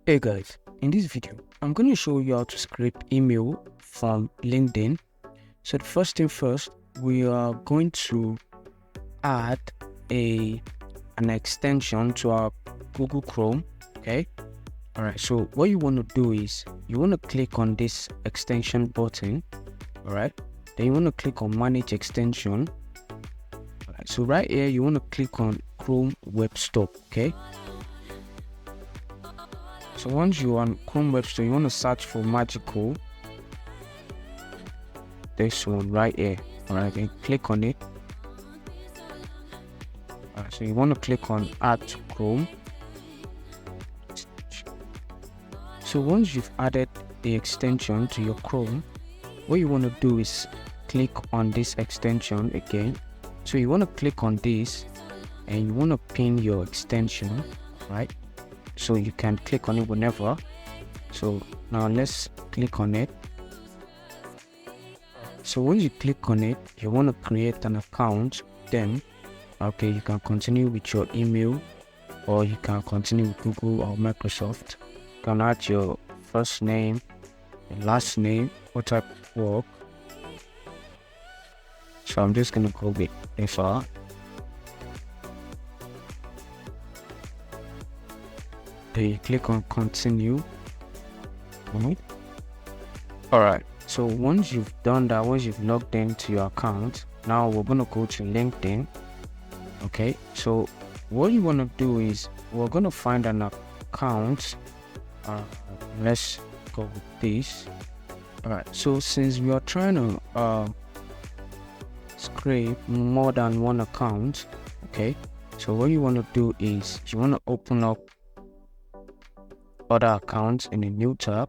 Hey guys, in this video, I'm going to show you how to scrape email from LinkedIn. So the first thing first, we are going to add an extension to our Google Chrome. Okay. All right. So what you want to do is you want to click on this extension button. All right. Then you want to click on Manage Extension. All right. So right here, you want to click on Chrome Web Store. Okay. So once you're on Chrome Web Store, you want to search for Magical. This one right here. Alright, then click on it. Alright, so you want to click on Add to Chrome. So once you've added the extension to your Chrome, what you want to do is click on this extension again. So you want to click on this and you want to pin your extension, right? So you can click on it whenever. So now let's click on it. So once you click on it, you want to create an account. Then okay, you can continue with your email, or you can continue with Google or Microsoft. You can add your first name and last name, what type of work. So I'm just gonna go with FR. Then you click on continue. Alright, so once you've done that, once you've logged into your account, now we're gonna go to LinkedIn. Okay, so what you want to do is we're gonna find an account. Let's go with this. Alright, so since we are trying to scrape more than one account, okay, so what you want to do is you want to open up other accounts in a new tab.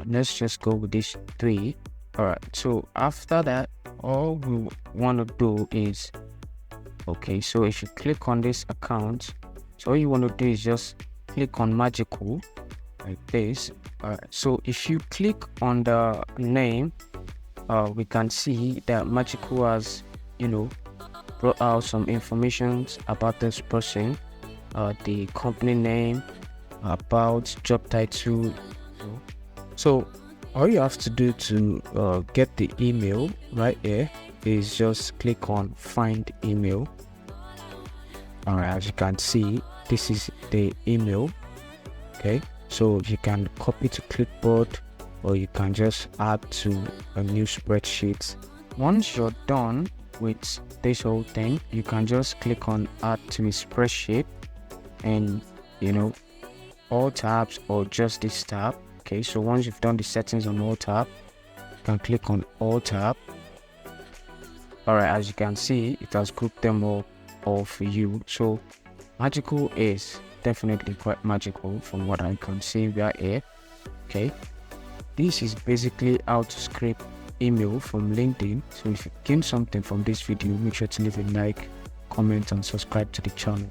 Let's just go with these three. All right, so after that, all we want to do is okay, so if you click on this account, so all you want to do is just click on Magical like this. All right, so if you click on the name, we can see that Magical has, brought out some information about this person, the company name, about job title. So all you have to do to get the email right here is just click on Find Email. All right, as you can see, this is the email. Okay, so you can copy to clipboard, or you can just add to a new spreadsheet. Once you're done with this whole thing, you can just click on Add to a spreadsheet, and all tabs or just this tab. Okay, so once you've done the settings on all tab, you can click on all tab. All right, as you can see, it has grouped them all for you. So Magical is definitely quite magical from what I can see right here. Okay, this is basically how to scrape email from LinkedIn. So if you gain something from this video, make sure to leave a like, comment and subscribe to the channel.